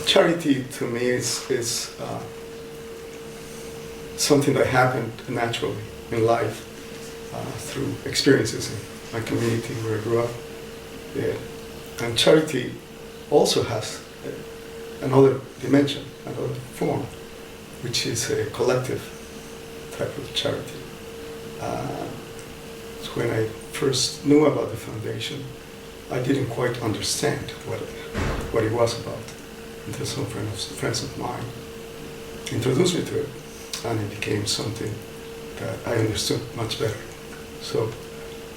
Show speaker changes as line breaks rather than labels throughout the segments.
charity to me is something that happened naturally in life through experiences in my community where I grew up. Yeah. And charity also has another dimension, another form, which is a collective type of charity. So when I first knew about the foundation, I didn't quite understand what it was about until some friends of mine introduced me to it, and it became something that I understood much better. So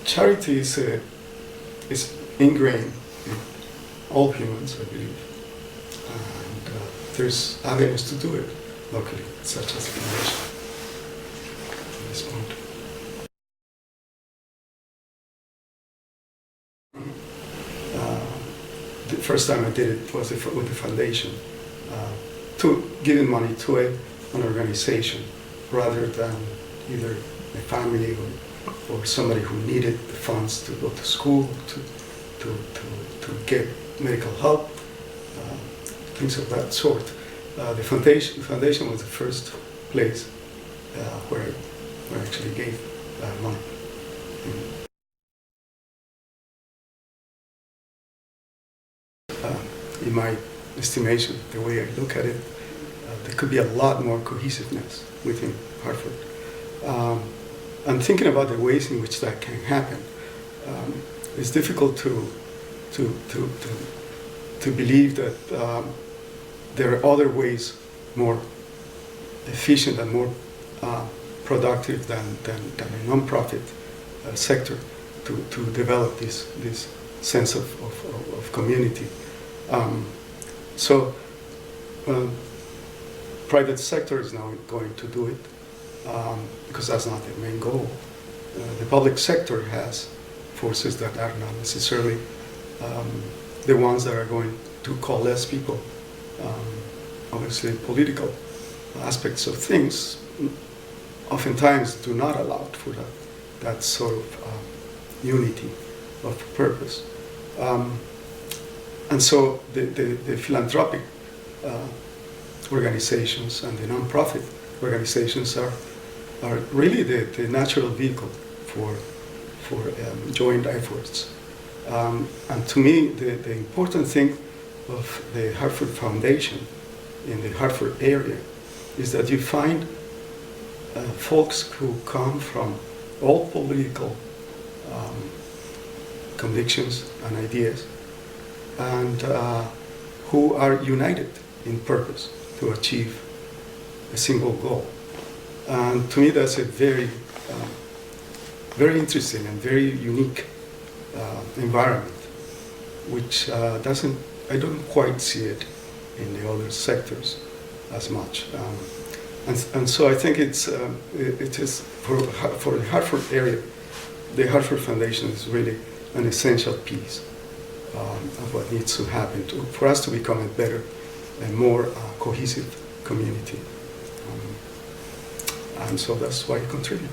charity is ingrained in all humans, I believe, and there's avenues to do it locally, such as the foundation at this point. The first time I did it was with the foundation, to giving money to an organization rather than either a family or somebody who needed the funds to go to school, to get medical help, things of that sort. The foundation was the first place where I actually gave money. In my estimation, the way I look at it, there could be a lot more cohesiveness within Hartford. And thinking about the ways in which that can happen, it's difficult to believe that there are other ways more efficient and more productive than a non-profit sector to develop this sense of community. So private sector is now going to do it because that's not the main goal. The public sector has forces that are not necessarily the ones that are going to coalesce people. Obviously, political aspects of things oftentimes do not allow for that sort of unity of purpose. And so the philanthropic organizations and the non-profit organizations are really the natural vehicle for joint efforts. And to me, the important thing of the Hartford Foundation in the Hartford area is that you find folks who come from all political convictions and ideas, and who are united in purpose to achieve a single goal. And to me, that's a very, very interesting and very unique environment, which I don't quite see it in the other sectors as much. And so I think it is for the Hartford area, the Hartford Foundation is really an essential piece of what needs to happen for us to become a better and more cohesive community. And so that's why I contribute.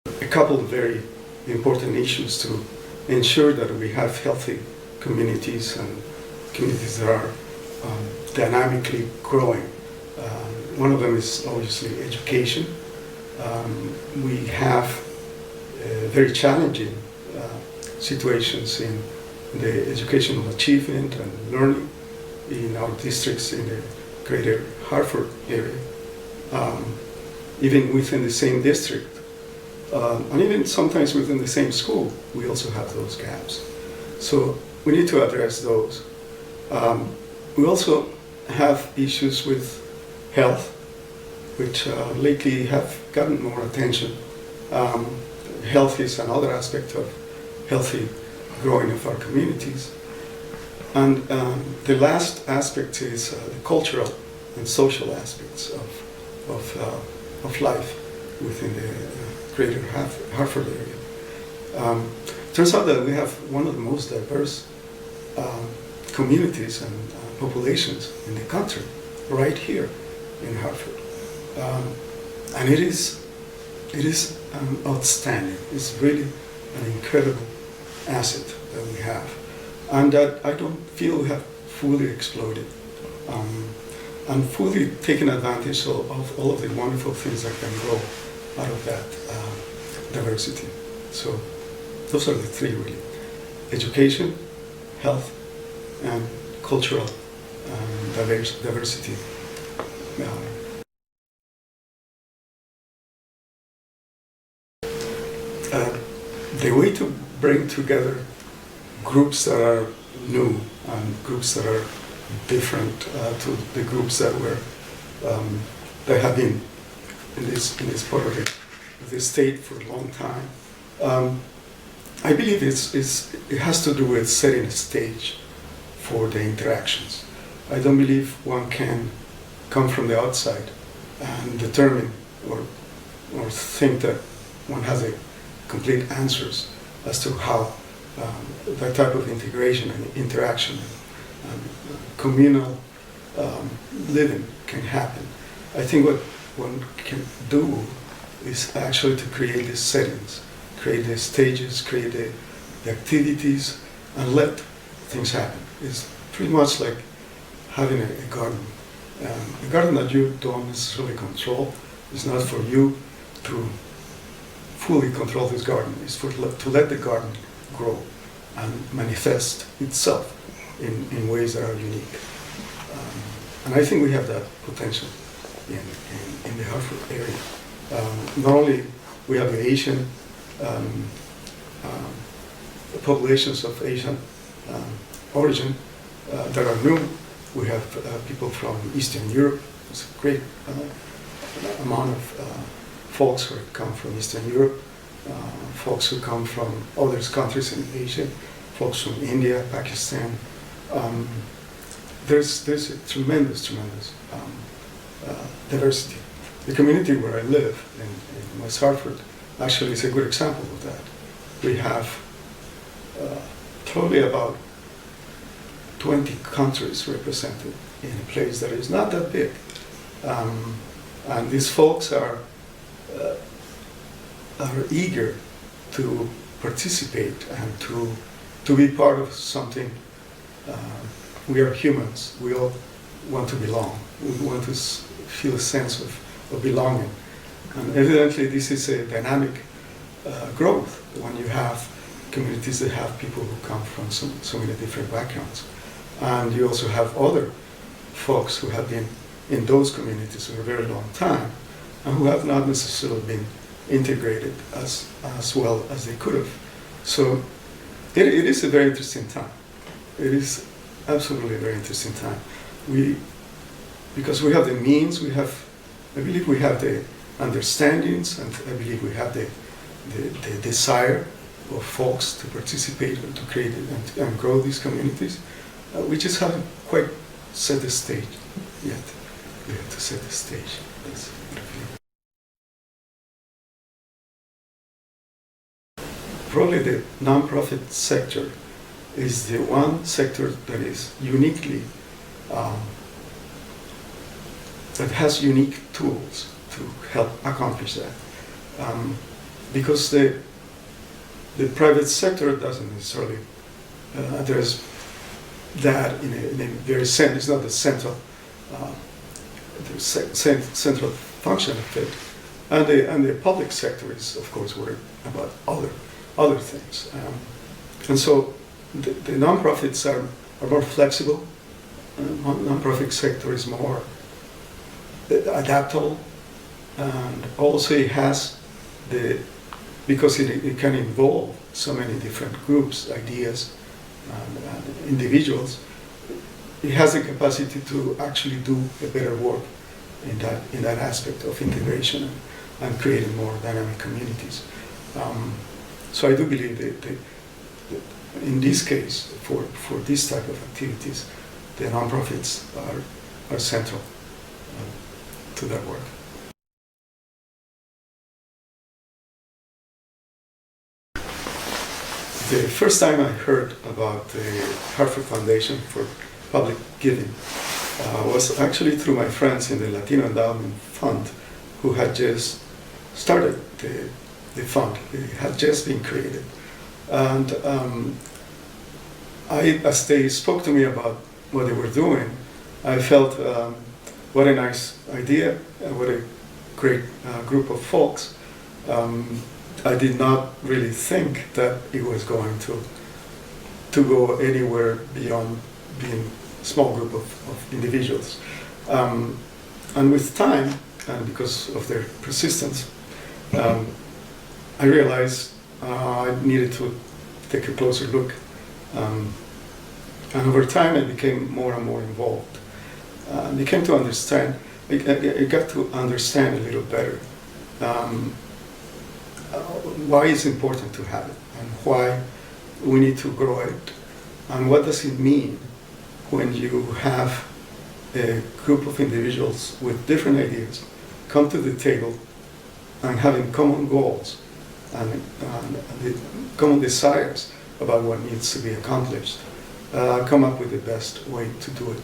A couple of very important issues to ensure that we have healthy communities and communities that are dynamically growing. One of them is obviously education. We have very challenging situations in the educational achievement and learning in our districts in the Greater Hartford area, even within the same district. And even sometimes within the same school, we also have those gaps. So we need to address those. We also have issues with health, which lately have gotten more attention. Health is another aspect of healthy growing of our communities. And the last aspect is the cultural and social aspects of life within the Greater Hartford area. Turns out that we have one of the most diverse communities and populations in the country, right here in Hartford. And it is outstanding. It's really an incredible asset that we have, and that I don't feel we have fully exploited, and fully taken advantage of all of the wonderful things that can grow out of that diversity. So those are the three really: education, health, and cultural diversity. The way to bring together groups that are new and groups that are different to the groups that were that have been in this part of the state for a long time. I believe it has to do with setting a stage for the interactions. I don't believe one can come from the outside and determine or think that one has a complete answers as to how that type of integration and interaction and communal living can happen. I think what one can do is actually to create these settings, create the stages, create the activities, and let things happen. It's pretty much like having a garden. A garden that you don't necessarily control. It's not for you to fully control this garden. It's to let the garden grow and manifest itself in ways that are unique. And I think we have that potential in the Hartford area. Not only we have the Asian populations of Asian origin that are new. We have people from Eastern Europe. It's a great amount of folks who come from Eastern Europe, folks who come from other countries in Asia, folks from India, Pakistan. There's a tremendous diversity. The community where I live in West Hartford actually is a good example of that. We have probably about 20 countries represented in a place that is not that big. And these folks are eager to participate and to be part of something. We are humans. We all want to belong. We want to feel a sense of belonging. And evidently this is a dynamic growth when you have communities that have people who come from so many different backgrounds. And you also have other folks who have been in those communities for a very long time and who have not necessarily been integrated as well as they could have. So it is a very interesting time. It is absolutely a very interesting time. Because we have the means, I believe we have the understandings, and I believe we have the desire of folks to participate and to create and grow these communities. We just haven't quite set the stage yet. We have to set the stage. That's what I feel. Probably the nonprofit sector is the one sector that is uniquely, that has unique tools to help accomplish that. Because the private sector doesn't necessarily address that in a very sense. It's not the central central function of it, and the public sector is of course worried about other things, and so the nonprofits are more flexible. Nonprofit sector is more adaptable, and also it has because it can involve so many different groups, ideas, and individuals. It has the capacity to actually do a better work in that aspect of integration and creating more dynamic communities. So I do believe that in this case, for this type of activities, the nonprofits are central to that work. The first time I heard about the Hartford Foundation for Public Giving was actually through my friends in the Latino Endowment Fund, who had just started the fund. It had just been created. And as they spoke to me about what they were doing, I felt what a nice idea, what a great group of folks. I did not really think that it was going to go anywhere beyond being a small group of individuals. And with time, and because of their persistence, I realized I needed to take a closer look. And over time, I became more and more involved. I became to understand, I got to understand a little better why it's important to have it, and why we need to grow it, and what does it mean when you have a group of individuals with different ideas come to the table and having common goals and the common desires about what needs to be accomplished, come up with the best way to do it.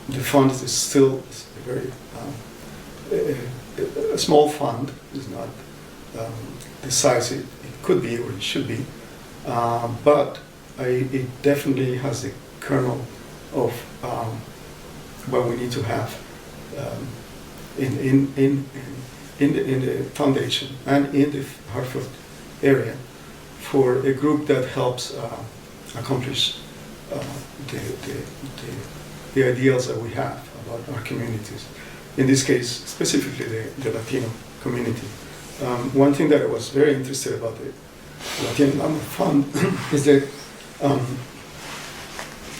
The fund is still a very a small fund. It's not the size it could be or it should be, but it definitely has the kernel of what we need to have in the foundation and in the Hartford area for a group that helps accomplish the ideals that we have about our communities. In this case, specifically the Latino community. One thing that I was very interested about the Latino Endowment Fund is that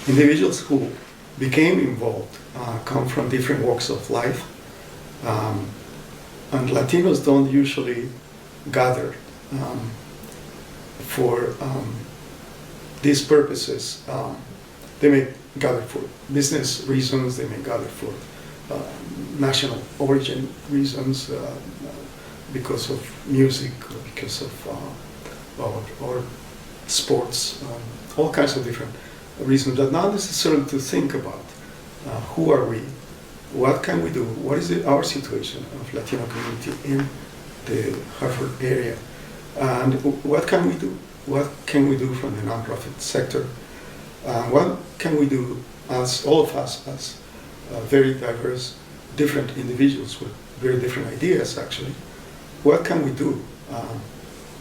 individuals who became involved come from different walks of life, and Latinos don't usually gather for these purposes. They may gather for business reasons, they may gather for national origin reasons, because of music, or because of or sports, all kinds of different reasons, but not necessarily to think about who are we, what can we do, what is our situation of Latino community in the Hartford area, and what can we do? What can we do from the nonprofit sector? What can we do as all of us as very diverse, different individuals with very different ideas actually? What can we do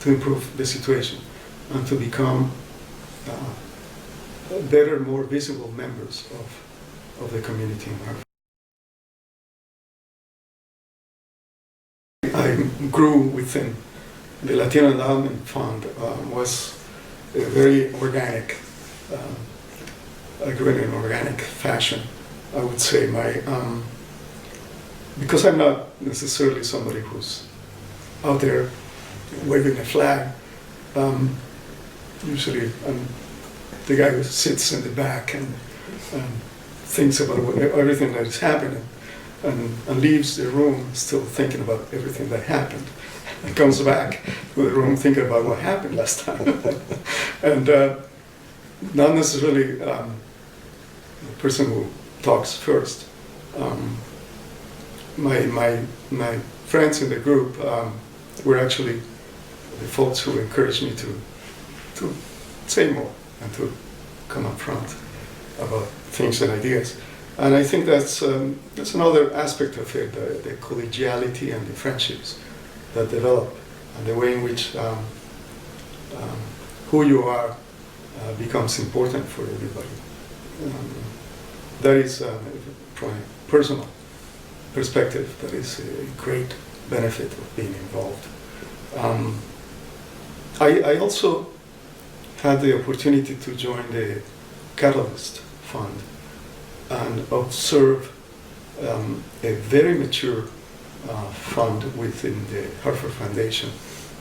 to improve the situation and to become better, more visible members of the community in Hartford? I grew within the Latino Endowment Fund. Was a very organic. I grew in an organic fashion, I would say. Because I'm not necessarily somebody who's out there waving a flag. Usually I'm the guy who sits in the back and thinks about everything that is happening and leaves the room still thinking about everything that happened and comes back to the room thinking about what happened last time. And not necessarily the person who talks first. My friends in the group were actually the folks who encouraged me to say more and to come up front about things and ideas. And I think that's another aspect of it, the collegiality and the friendships that develop, and the way in which who you are becomes important for everybody. That is, from a personal perspective, that is a great benefit of being involved. I also had the opportunity to join the Catalyst Fund and observe a very mature fund within the Hartford Foundation,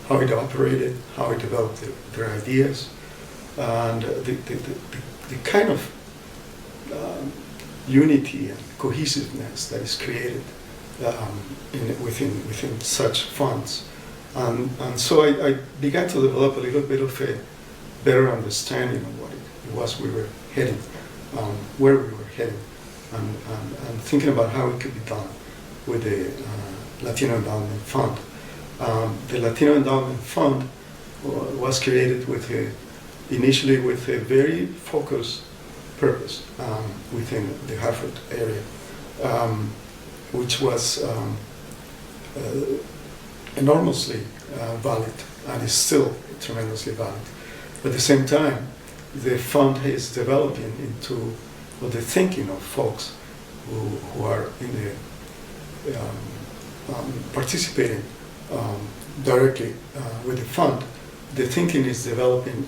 how it operated, how it developed their ideas, and the kind of unity and cohesiveness that is created within such funds. And so I began to develop a little bit of a better understanding of what it was we were heading, where we were heading, and thinking about how it could be done with the Latino Endowment Fund. The Latino Endowment Fund was created with a initially with a very focused purpose within the Hartford area, which was enormously valid and is still tremendously valid. At the same time, the fund is developing into the thinking of folks who are in the participating directly with the fund. The thinking is developing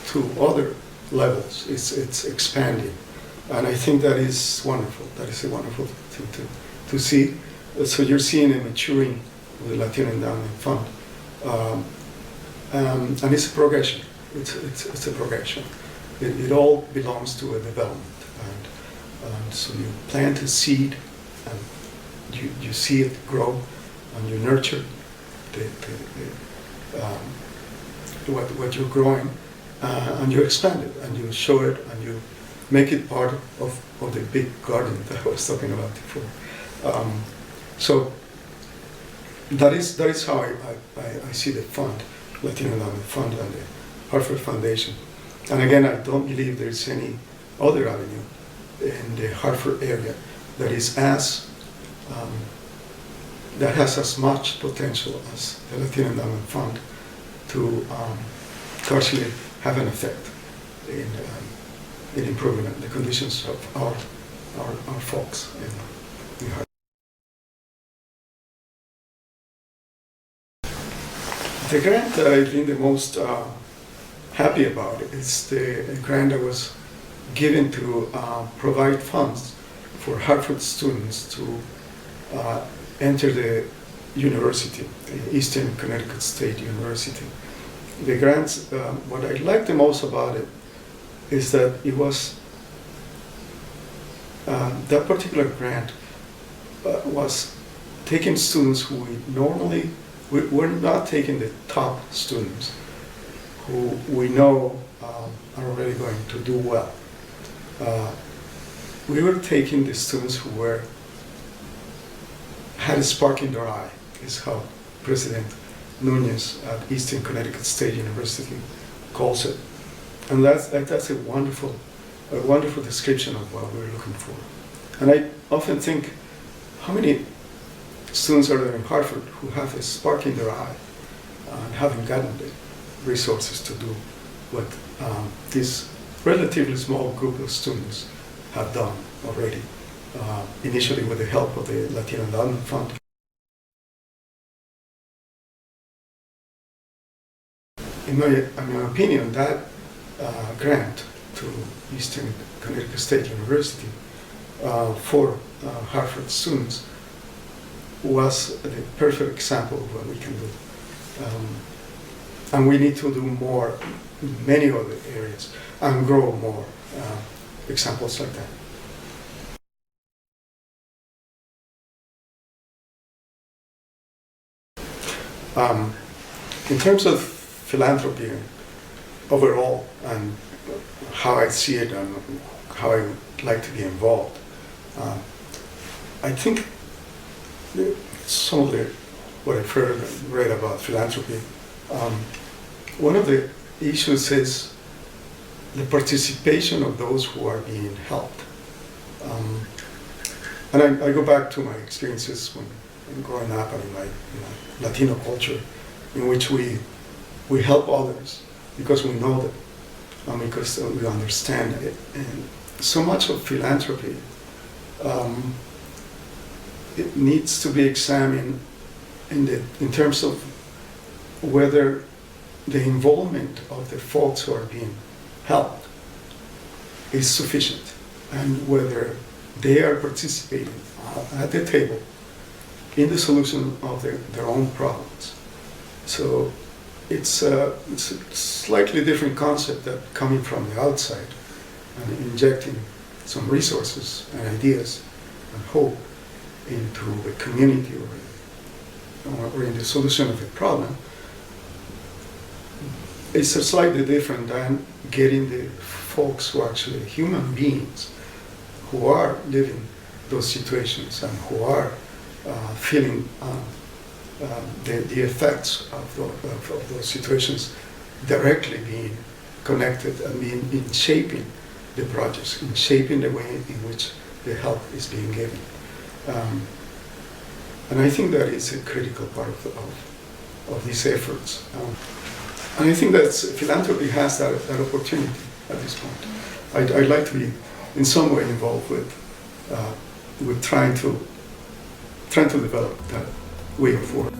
to other levels. It's expanding, and I think that is wonderful. That is a wonderful thing to see. So you're seeing a maturing of the Latino Endowment Fund, and it's a progression. It's a progression. It all belongs to a development, and so you plant a seed, and you see it grow, and you nurture what you're growing, and you expand it, and you show it, and you make it part of the big garden that I was talking about before. So that is how I see the fund, Latino Endowment Fund, and the Hartford Foundation. And again, I don't believe there's any other avenue in the Hartford area that is that has as much potential as the Latino Endowment Fund to actually have an effect in improving the conditions of our folks in Hartford. The grant that I've been the most happy about is the grant that was given to provide funds for Hartford students to enter the university, the Eastern Connecticut State University. The grants, what I like the most about it is that it was, that particular grant was taking students who we're not taking the top students who we know are already going to do well. We were taking the students who had a spark in their eye, is how President Nunez at Eastern Connecticut State University calls it. And that's a wonderful description of what we're looking for. And I often think, how many students are there in Hartford who have a spark in their eye and haven't gotten the resources to do what this relatively small group of students have done already, initially with the help of the Latino Endowment Fund. In my opinion, that grant to Eastern Connecticut State University for Hartford students was the perfect example of what we can do. And we need to do more in many other areas and grow more examples like that. In terms of philanthropy overall and how I see it and how I would like to be involved, I think some of what I've heard and read about philanthropy, one of the issues is the participation of those who are being helped. And I go back to my experiences when growing up and in my Latino culture, in which we help others because we know them and because we understand it. And so much of philanthropy, it needs to be examined in terms of whether the involvement of the folks who are being helped is sufficient and whether they are participating at the table in the solution of their own problems. So it's a slightly different concept that coming from the outside and injecting some resources and ideas and hope into the community or in the solution of a problem. It's slightly different than getting the folks who are actually human beings who are living those situations and who are feeling the effects of those situations directly being connected and in shaping the projects, in shaping the way in which the help is being given. And I think that is a critical part of these efforts. And I think that philanthropy has that opportunity at this point. I'd like to be in some way involved with trying to develop that way of work.